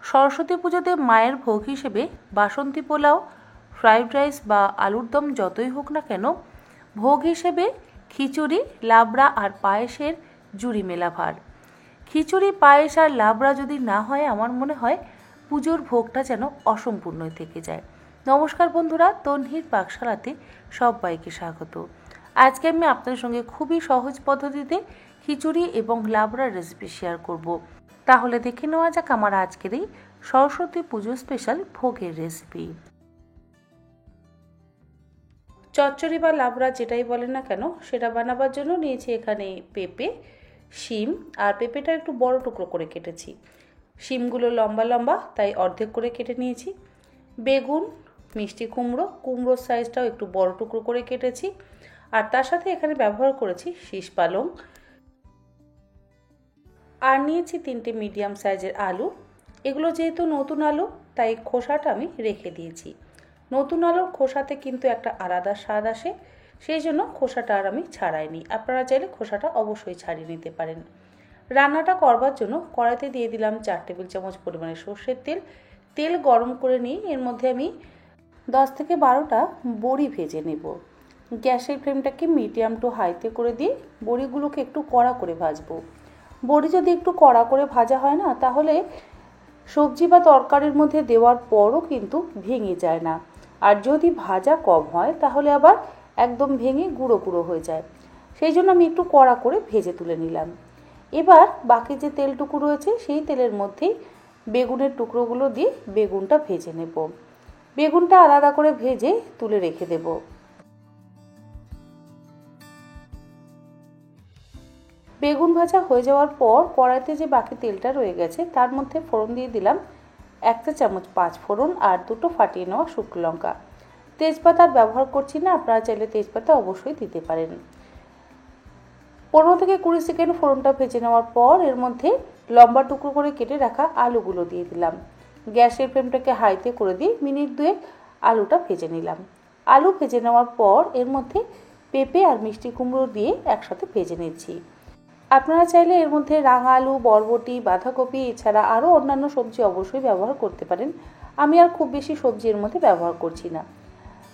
সরস্বতী পুজোতে মায়ের ভোগ হিসেবে বাসন্তী পোলাও, ফ্রাইড রাইস বা আলুর দম যতই হোক না কেন, ভোগ হিসেবে খিচুড়ি, লাবড়া আর পায়েসের জুড়ি মেলা ভার। খিচুড়ি, পায়েস আর লাবড়া যদি না হয়, আমার মনে হয় পুজোর ভোগটা যেন অসম্পূর্ণই থেকে যায়। নমস্কার বন্ধুরা, তন্হির পাকশালাতে সবাইকে স্বাগত। আজকে আমি আপনাদের সঙ্গে খুবই সহজ পদ্ধতিতে খিচুড়ি এবং লাবড়ার রেসিপি শেয়ার করব। তাহলে দেখে নেওয়া যাক আমার আজকের এই সরস্বতী পুজো স্পেশাল ভোগের রেসিপি। চচ্চড়ি বা লাবড়া যেটাই বলেন না কেন, সেটা বানাবার জন্য নিয়েছি এখানে পেঁপে, শিম, আর পেঁপেটা একটু বড় টুকরো করে কেটেছি। শিমগুলো লম্বা লম্বা, তাই অর্ধেক করে কেটে নিয়েছি। বেগুন, মিষ্টি কুমড়ো, কুমড়োর সাইজটাও একটু বড় টুকরো করে কেটেছি। আর তার সাথে এখানে ব্যবহার করেছি শীষ পালং। আর নিয়েছি 3টে মিডিয়াম সাইজের আলু। এগুলো যেহেতু নতুন আলু, তাই খোসাটা আমি রেখে দিয়েছি। নতুন আলুর খোসাতে কিন্তু একটা আলাদা স্বাদ আসে, সেই জন্য খোসাটা আর আমি ছাড়াইনি। আপনারা চাইলে খোসাটা অবশ্যই ছাড়িয়ে নিতে পারেন। রান্নাটা করবার জন্য কড়াইতে দিয়ে দিলাম 4 টেবিল চামচ পরিমাণে সর্ষের তেল। তেল গরম করে নিয়ে এর মধ্যে আমি 10 থেকে 12টা বড়ি ভেজে নেব। গ্যাসের ফ্লেমটাকে মিডিয়াম টু হাইতে করে দিয়ে বড়িগুলোকে একটু কড়া করে ভাজবো। বড়ি যদি একটু কড়া করে ভাজা হয় না, তাহলে সবজি বা তরকারির মধ্যে দেওয়ার পরও কিন্তু ভেঙে যায় না। আর যদি ভাজা কম হয়, তাহলে আবার একদম ভেঙে গুঁড়ো গুঁড়ো হয়ে যায়। সেই জন্য আমি একটু কড়া করে ভেজে তুলে নিলাম। এবার বাকি যে তেলটুকু রয়েছে, সেই তেলের মধ্যেই বেগুনের টুকরোগুলো দিয়ে বেগুনটা ভেজে নেব। বেগুনটা আলাদা করে ভেজে তুলে রেখে দেব। বেগুন ভাজা হয়ে যাওয়ার পর কড়াইতে যে বাকি তেলটা রয়ে গেছে, তার মধ্যে ফোড়ন দিয়ে দিলাম 1 চা চামচ 5 ফোড়ন আর 2টো ফাটিয়ে নেওয়া শুকনো লঙ্কা। তেজপাতার ব্যবহার করছি না, আপনারা চাইলে তেজপাতা অবশ্যই দিতে পারেন। 15 থেকে 20 সেকেন্ড ফোড়নটা ভেজে নেওয়ার পর এর মধ্যে লম্বা টুকরো করে কেটে রাখা আলুগুলো দিয়ে দিলাম। গ্যাসের ফ্লেমটাকে হাইতে করে দিয়ে মিনিট 2 আলুটা ভেজে নিলাম। আলু ভেজে নেওয়ার পর এর মধ্যে পেঁপে আর মিষ্টি কুমড়ো দিয়ে একসাথে ভেজে নিচ্ছি। আপনারা চাইলে এর মধ্যে রাঙা আলু, বরবটি, বাঁধাকপি এছাড়া আরও অন্যান্য সবজি অবশ্যই ব্যবহার করতে পারেন। আমি আর খুব বেশি সবজি এর মধ্যে ব্যবহার করছি না।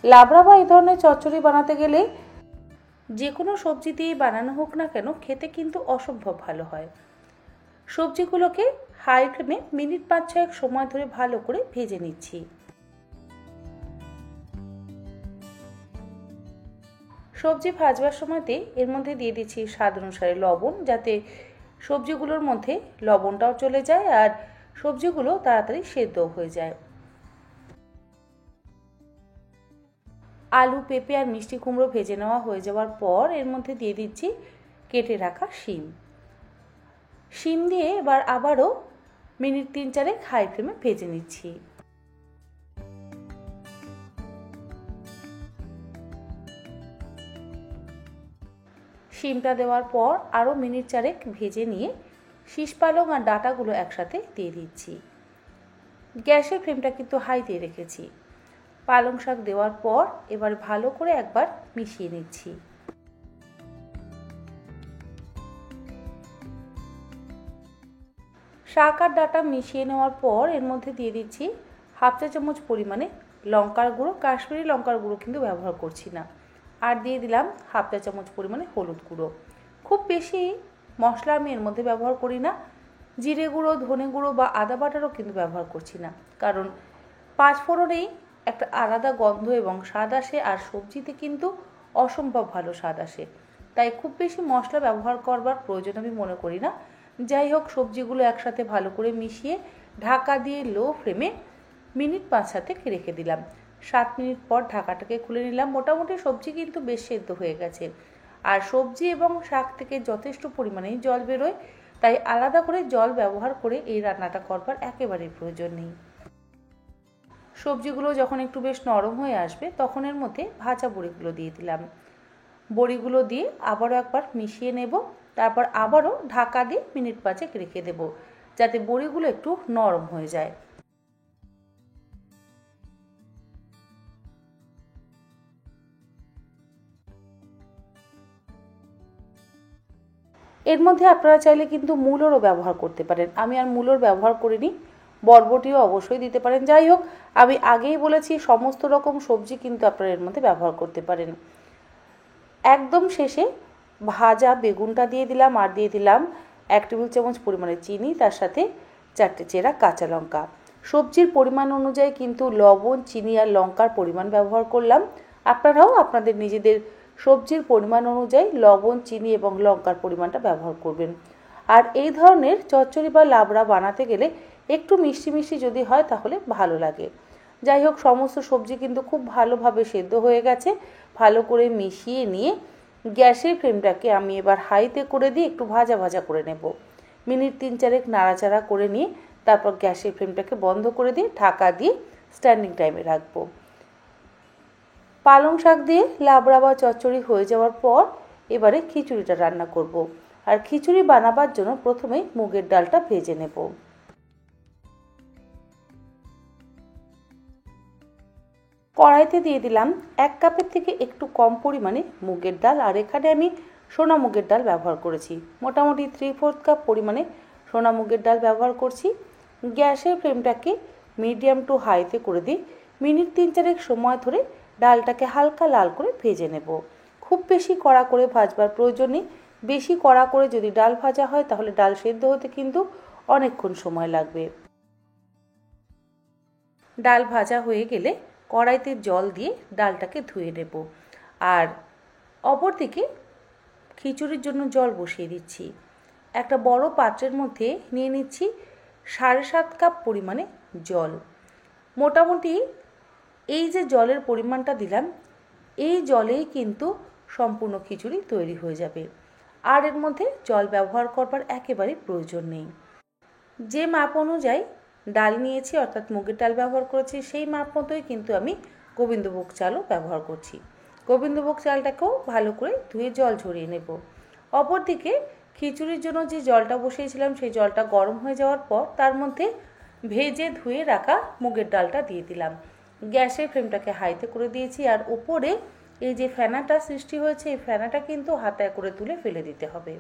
লাবড়া বা এই ধরনের চচ্চড়ি বানাতে গেলে যে কোনো সবজি দিয়েই বানানো হোক না কেন, খেতে কিন্তু অসম্ভব ভালো হয়। সবজিগুলোকে হাই ফ্লেমে মিনিট 5-6 সময় ধরে ভালো করে ভেজে নিচ্ছি। সবজি ভাজবার সময়তে এর মধ্যে দিয়ে দিচ্ছি স্বাদ অনুসারে লবণ, যাতে সবজিগুলোর মধ্যে লবণটাও চলে যায় আর সবজিগুলো তাড়াতাড়ি সেদ্ধ হয়ে যায়। আলু, পেঁপে আর মিষ্টি কুমড়ো ভেজে নেওয়া হয়ে যাওয়ার পর এর মধ্যে দিয়ে দিচ্ছি কেটে রাখা শিম। শিম দিয়ে এবার আবারও মিনিট 3-4 হাই ফ্লেমে ভেজে নিচ্ছি। শিমটা দেওয়ার পর আরও মিনিট 4 ভেজে নিয়ে শীষ পালং আর ডাঁটাগুলো একসাথে দিয়ে দিচ্ছি। গ্যাসের ফ্লেমটা কিন্তু হাইতে রেখেছি। পালং শাক দেওয়ার পর এবার ভালো করে একবার মিশিয়ে নিচ্ছি। শাক আর ডাঁটা মিশিয়ে নেওয়ার পর এর মধ্যে দিয়ে দিচ্ছি 1/2 চা চামচ পরিমাণে লঙ্কার গুঁড়ো। কাশ্মীরি লঙ্কার গুঁড়ো কিন্তু ব্যবহার করছি না। আর দিয়ে দিলাম 1/2 চা চামচ পরিমাণে হলুদ গুঁড়ো। খুব বেশি মশলা আমি এর মধ্যে ব্যবহার করি না। জিরে গুঁড়ো, ধনে গুঁড়ো বা আদা বাটারও কিন্তু ব্যবহার করছি না, কারণ 5 ফোড়নেই একটা আলাদা গন্ধ এবং স্বাদ আসে, আর সবজিতে কিন্তু অসম্ভব ভালো স্বাদ আসে। তাই খুব বেশি মশলা ব্যবহার করবার প্রয়োজন আমি মনে করি না। যাই হোক, সবজিগুলো একসাথে ভালো করে মিশিয়ে ঢাকা দিয়ে লো ফ্লেমে মিনিট 5-7 রেখে দিলাম। 7 মিনিট পর ঢাকাটাকে খুলে নিলাম। মোটামুটি সবজি কিন্তু বেশ সেদ্ধ হয়ে গেছে, আর সবজি এবং শাক থেকে যথেষ্ট পরিমাণেই জল বেরোয়, তাই আলাদা করে জল ব্যবহার করে এই রান্নাটা করবার একেবারেই প্রয়োজন নেই। সবজিগুলো যখন একটু বেশ নরম হয়ে আসবে, তখন এর মধ্যে ভাজা বড়িগুলো দিয়ে দিলাম। বড়িগুলো দিয়ে আবারও একবার মিশিয়ে নেব। তারপর আবারও ঢাকা দিয়ে মিনিট 5 রেখে দেব, যাতে বড়িগুলো একটু নরম হয়ে যায়। এর মধ্যে আপনারা চাইলে কিন্তু মূলোরও ব্যবহার করতে পারেন। আমি আর মূলোর ব্যবহার করিনি। বরবটিও অবশ্যই দিতে পারেন। যাই হোক, আমি আগেই বলেছি সমস্ত রকম সবজি কিন্তু আপনারা এর মধ্যে ব্যবহার করতে পারেন। একদম শেষে ভাজা বেগুনটা দিয়ে দিলাম, আর দিয়ে দিলাম 1 টেবিল চামচ পরিমাণে চিনি, তার সাথে 4টে চেরা কাঁচা লঙ্কা। সবজির পরিমাণ অনুযায়ী কিন্তু লবণ, চিনি আর লঙ্কার পরিমাণ ব্যবহার করলাম। আপনারাও আপনাদের নিজেদের সবজির পরিমাণ অনুযায়ী লবণ, চিনি এবং লঙ্কার পরিমাণটা ব্যবহার করবেন। আর এই ধরনের চচ্চড়ি বা লাবড়া বানাতে গেলে একটু মিষ্টি মিষ্টি যদি হয় তাহলে ভালো লাগে। যাই হোক, সমস্ত সবজি কিন্তু খুব ভালোভাবে সেদ্ধ হয়ে গেছে। ভালো করে মিশিয়ে নিয়ে গ্যাসের ফ্লেমটাকে আমি এবার হাইতে করে দিয়ে একটু ভাজা ভাজা করে নেব। মিনিট 3-4 নাড়াচাড়া করে নিয়ে তারপর গ্যাসের ফ্লেমটাকে বন্ধ করে দিয়ে ঢাকা দিয়ে স্ট্যান্ডিং টাইমে রাখবো। পালং শাক দিয়ে লাবড়া বা চচ্চড়ি হয়ে যাওয়ার পর এবারে খিচুড়িটা রান্না করব। আর খিচুড়ি বানাবার জন্য প্রথমেই মুগের ডালটা ভেজে নেব। কড়াইতে দিয়ে দিলাম 1 কাপের থেকে একটু কম পরিমাণে মুগের ডাল, আর এখানে আমি সোনা মুগের ডাল ব্যবহার করেছি। মোটামুটি 3/4 কাপ পরিমাণে সোনা মুগের ডাল ব্যবহার করছি। গ্যাসের ফ্লেমটাকে মিডিয়াম টু হাইতে করে দিই মিনিট 3-4 সময় ধরে ডালটাকে হালকা লাল করে ভেজে নেব। খুব বেশি কড়া করে ভাজবার প্রয়োজন নেই। বেশি কড়া করে যদি ডাল ভাজা হয় তাহলে ডাল সেদ্ধ হতে কিন্তু অনেকক্ষণ সময় লাগবে। ডাল ভাজা হয়ে গেলে কড়াইতে জল দিয়ে ডালটাকে ধুয়ে নেব। আর অপরদিকে খিচুড়ির জন্য জল বসিয়ে দিচ্ছি। একটা বড় পাত্রের মধ্যে নিয়ে নিচ্ছি 7.5 কাপ পরিমাণে জল। মোটামুটি এই যে জলের পরিমাণটা দিলাম, এই জলেই কিন্তু সম্পূর্ণ খিচুড়ি তৈরি হয়ে যাবে। আর এর মধ্যে জল ব্যবহার করবার একেবারেই প্রয়োজন নেই। যে মাপ অনুযায়ী ডাল নিয়েছি, অর্থাৎ মুগের ডাল ব্যবহার করেছি, সেই মাপ মতোই কিন্তু আমি গোবিন্দভোগ চালও ব্যবহার করছি। গোবিন্দভোগ চালটাকেও ভালো করে ধুয়ে জল ঝরিয়ে নেব। অপরদিকে খিচুড়ির জন্য যে জলটা বসিয়েছিলাম সেই জলটা গরম হয়ে যাওয়ার পর তার মধ্যে ভেজে ধুয়ে রাখা মুগের ডালটা দিয়ে দিলাম। গ্যাসের ফ্লেমটাকে হাইতে করে দিয়েছি। আর উপরে এই যে ফেনাটা সৃষ্টি হয়েছে, এই ফেনাটা কিন্তু হাতায় করে তুলে ফেলে দিতে হবে।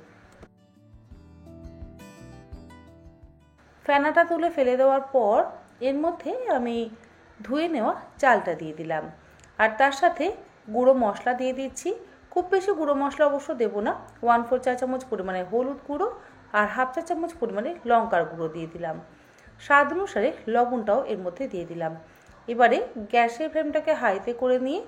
ফেনাটা তুলে ফেলে দেওয়ার পর এর মধ্যে আমি ধুয়ে নেওয়া চালটা দিয়ে দিলাম। আর তার সাথে গুঁড়ো মশলা দিয়ে দিচ্ছি। খুব বেশি গুঁড়ো মশলা অবশ্য দেবো না। 1/4 চা চামচ পরিমাণে হলুদ গুঁড়ো আর 1/2 চা চামচ পরিমাণে লঙ্কার গুঁড়ো দিয়ে দিলাম। স্বাদ অনুসারে লবণটাও এর মধ্যে দিয়ে দিলাম। এবারে গ্যাসের ফ্লেমটাকে হাইতে করে নিয়ে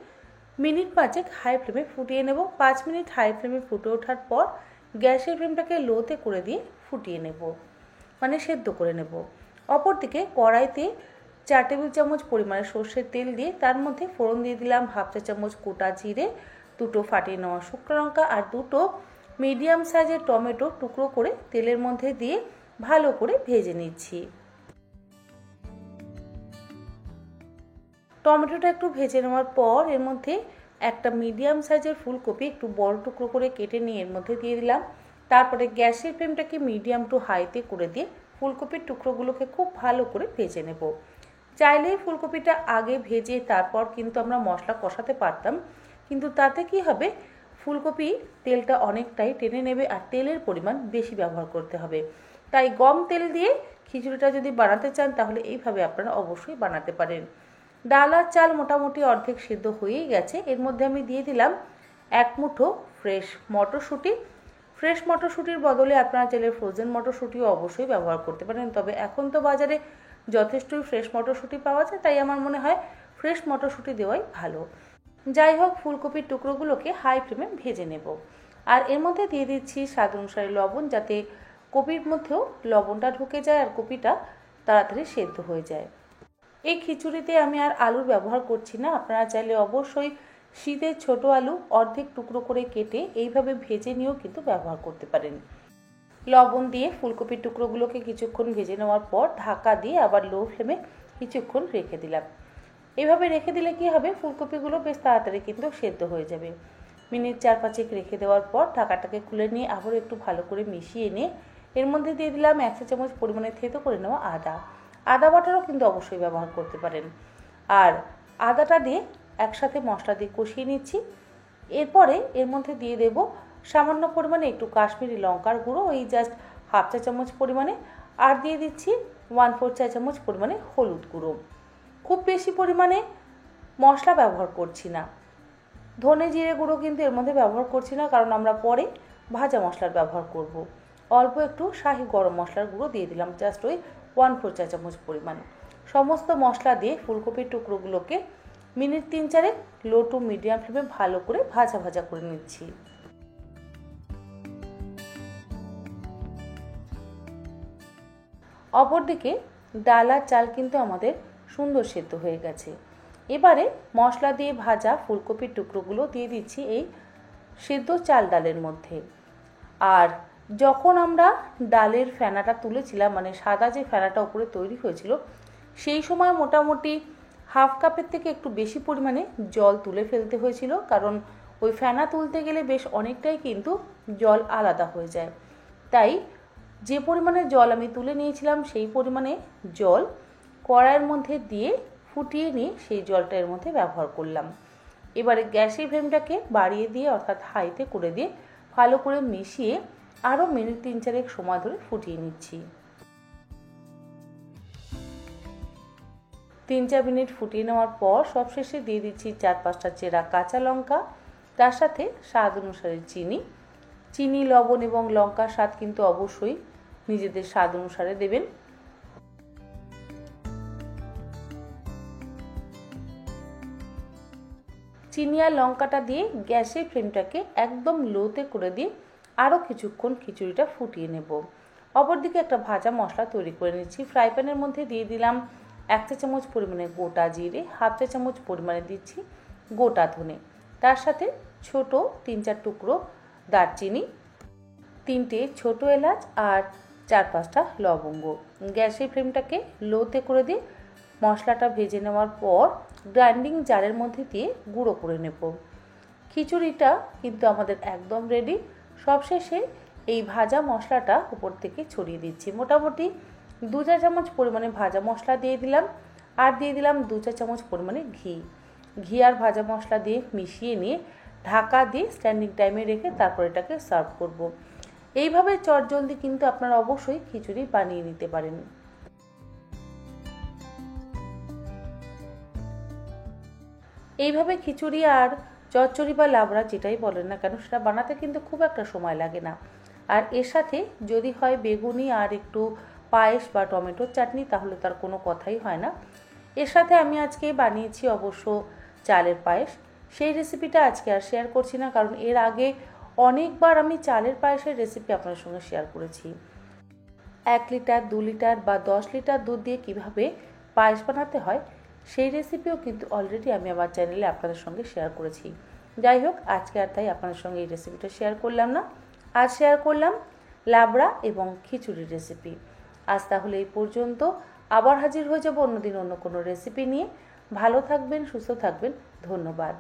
মিনিট 5 হাই ফ্লেমে ফুটিয়ে নেব। 5 মিনিট হাই ফ্লেমে ফুটে ওঠার পর গ্যাসের ফ্লেমটাকে লোতে করে দিয়ে ফুটিয়ে নেব, মানে সেদ্ধ করে নেব। অপরদিকে কড়াইতে 4 টেবিল চামচ পরিমাণে সর্ষের তেল দিয়ে তার মধ্যে ফোড়ন দিয়ে দিলাম 1/2 চা চামচ গোটা জিরে, 2টো ফাটিয়ে নেওয়া শুকনো লঙ্কা আর 2টো মিডিয়াম সাইজের টমেটো টুকরো করে তেলের মধ্যে দিয়ে ভালো করে ভেজে নিচ্ছি। টমেটোটা একটু ভেজে নেওয়ার পর এর মধ্যে একটা মিডিয়াম সাইজের ফুলকপি একটু বড় টুকরো করে কেটে নিয়ে এর মধ্যে দিয়ে দিলাম। তারপরে গ্যাসের ফ্লেমটাকে মিডিয়াম টু হাইতে করে দিয়ে ফুলকপির টুকরোগুলোকে খুব ভালো করে ভেজে নেব। চাইলে ফুলকপিটা আগে ভেজে তারপর কিন্তু আমরা মশলা কষাতে পারতাম, কিন্তু তাতে কি হবে, ফুলকপি তেলটা অনেকটাই টেনে নেবে আর তেলের পরিমাণ বেশি ব্যবহার করতে হবে। তাই কম তেল দিয়ে খিচুড়িটা যদি বানাতে চান তাহলে এইভাবে আপনারা অবশ্যই বানাতে পারেন। ডাল আর চাল মোটামুটি অর্ধেক সিদ্ধ হয়েই গেছে। এর মধ্যে আমি দিয়ে দিলাম 1 মুঠো ফ্রেশ মটরশুঁটি। ফ্রেশ মটরশুঁটির বদলে আপনারা চাইলে ফ্রোজেন মটরশুঁটিও অবশ্যই ব্যবহার করতে পারেন, তবে এখন তো বাজারে যথেষ্টই ফ্রেশ মটরশুঁটি পাওয়া যায়, তাই আমার মনে হয় ফ্রেশ মটরশুঁটি দেওয়াই ভালো। যাই হোক, ফুলকপির টুকরোগুলোকে হাই ফ্লেমে ভেজে নেব। আর এর মধ্যে দিয়ে দিচ্ছি স্বাদ অনুসারে লবণ, যাতে কপির মধ্যেও লবণটা ঢুকে যায় আর কপিটা তাড়াতাড়ি সেদ্ধ হয়ে যায়। এই খিচুড়িতে আমি আর আলুর ব্যবহার করছি না। আপনারা চাইলে অবশ্যই শীতের ছোট আলু অর্ধেক টুকরো করে কেটে এইভাবে ভেজে নিয়েও কিন্তু ব্যবহার করতে পারেন। লবণ দিয়ে ফুলকপির টুকরোগুলোকে কিছুক্ষণ ভেজে নেওয়ার পর ঢাকা দিয়ে আবার লো ফ্লেমে কিছুক্ষণ রেখে দিলাম। এইভাবে রেখে দিলে কি হবে, ফুলকপিগুলো বেশ তাড়াতাড়ি কিন্তু সেদ্ধ হয়ে যাবে। মিনিট 4-5 রেখে দেওয়ার পর ঢাকাটাকে খুলে নিয়ে আবার একটু ভালো করে মিশিয়ে নিয়ে এর মধ্যে দিয়ে দিলাম 1 চা চামচ পরিমাণে থেতো করে নেওয়া আদা বাটারও কিন্তু অবশ্যই ব্যবহার করতে পারেন। আর আদাটা দিয়ে একসাথে মশলা দিয়ে কষিয়ে নিচ্ছি। এরপরে এর মধ্যে দিয়ে দেব সামান্য পরিমাণে একটু কাশ্মীরি লঙ্কার গুঁড়ো, এই জাস্ট 1/2 চা চামচ পরিমাণে, আর দিয়ে দিচ্ছি 1/4 চা চামচ পরিমাণে হলুদ গুঁড়ো। খুব বেশি পরিমাণে মশলা ব্যবহার করছি না। ধনে জিরে গুঁড়ো কিন্তু এর মধ্যে ব্যবহার করছি না, কারণ আমরা পরে ভাজা মশলার ব্যবহার করব। অল্প একটু শাহি গরম মশলার গুঁড়ো দিয়ে দিলাম, জাস্ট ওই 1/4 চা চামচ পরিমাণ। সমস্ত মশলা দিয়ে ফুলকপির টুকরোগুলোকে মিনিট 3-4 লো টু মিডিয়াম ফ্লেমে ভালো করে ভাজা ভাজা করে নিচ্ছি। অপরদিকে ডাল আর চাল কিন্তু আমাদের সুন্দর সেদ্ধ হয়ে গেছে। এবারে মশলা দিয়ে ভাজা ফুলকপির টুকরোগুলো দিয়ে দিচ্ছি এই সেদ্ধ চাল ডালের মধ্যে। আর যখন আমরা ডালের ফেনাটা তুলেছিলাম, মানে সাদা যে ফেনাটা উপরে তৈরি হয়েছিল, সেই সময় মোটামুটি হাফ কাপের থেকে একটু বেশি পরিমাণে জল তুলে ফেলতে হয়েছিল, কারণ ওই ফেনা তুলতে গেলে বেশ অনেকটাই কিন্তু জল আলাদা হয়ে যায়। তাই যে পরিমাণে জল আমি তুলে নিয়েছিলাম সেই পরিমাণে জল কড়াইয়ের মধ্যে দিয়ে ফুটিয়ে নিয়ে সেই জলটা এর মধ্যে ব্যবহার করলাম। এবারে গ্যাসের ফ্লেমটাকে বাড়িয়ে দিয়ে অর্থাৎ হাইতে করে দিয়ে ভালো করে মিশিয়ে আরও মিনিট 3-4 সময় ধরে ফুটিয়ে নিচ্ছি। 3-4 মিনিট ফুটিয়ে নেওয়ার পর সবশেষে দিয়ে দিচ্ছি 4-5টা চেরা কাঁচা লঙ্কা, তার সাথে স্বাদ অনুসারে চিনি, লবণ এবং লঙ্কার স্বাদ কিন্তু অবশ্যই নিজেদের স্বাদ অনুসারে দেবেন। চিনি আর লঙ্কাটা দিয়ে গ্যাসের ফ্লেমটাকে একদম লোতে করে দিয়ে আরও কিছুক্ষণ খিচুড়িটা ফুটিয়ে নেব। অপরদিকে একটা ভাজা মশলা তৈরি করে নিচ্ছি। ফ্রাই প্যানের মধ্যে দিয়ে দিলাম 1 চা চামচ পরিমাণে গোটা জিরে, 1/2 চা চামচ পরিমাণে দিচ্ছি গোটা ধনে, তার সাথে ছোট 3-4 টুকরো দারচিনি, 3টে ছোট এলাচ আর 4-5টা লবঙ্গ। গ্যাসের ফ্লেমটাকে লোতে করে দিয়ে মশলাটা ভেজে নেওয়ার পর গ্রাইন্ডিং জারের মধ্যে দিয়ে গুঁড়ো করে নেব। খিচুড়িটা কিন্তু আমাদের একদম রেডি। সবশেষে এই ভাজা মশলাটা উপর থেকে ছড়িয়ে দিচ্ছি। মোটামুটি 2 চা চামচ পরিমাণে ভাজা মশলা দিয়ে দিলাম, আর দিয়ে দিলাম 2 চা চামচ পরিমাণে ঘি আর ভাজা মশলা দিয়ে মিশিয়ে নিয়ে ঢাকা দিয়ে স্ট্যান্ডিং টাইমে রেখে তারপর এটাকে সার্ভ করব। এইভাবে চটজলদি কিন্তু আপনারা অবশ্যই খিচুড়ি বানিয়ে নিতে পারেন। এইভাবে খিচুড়ি আর চচ্চড়ি বা লাবড়া যেটাই বলেন না কেন, সেটা বানাতে কিন্তু খুব একটা সময় লাগে না। আর এর সাথে যদি হয় বেগুনি আর একটু পায়েস বা টমেটোর চাটনি, তাহলে তার কোনো কথাই হয় না। এর সাথে আমি আজকে বানিয়েছি অবশ্য চালের পায়েস। সেই রেসিপিটা আজকে আর শেয়ার করছি না, কারণ এর আগে অনেকবার আমি চালের পায়েসের রেসিপি আপনার সঙ্গে শেয়ার করেছি। 1 লিটার, 2 লিটার বা 10 লিটার দুধ দিয়ে কিভাবে পায়েস বানাতে হয় সেই রেসিপিও কিন্তু অলরেডি আমি আমার চ্যানেলে আপনাদের সঙ্গে শেয়ার করেছি। যাই হোক, আজকে আর তাই আপনাদের সঙ্গে এই রেসিপিটা শেয়ার করলাম না। আজ শেয়ার করলাম লাবড়া এবং খিচুড়ির রেসিপি। আজ তাহলে এই পর্যন্ত। আবার হাজির হয়ে যাব অন্যদিন অন্য কোনো রেসিপি নিয়ে। ভালো থাকবেন, সুস্থ থাকবেন। ধন্যবাদ।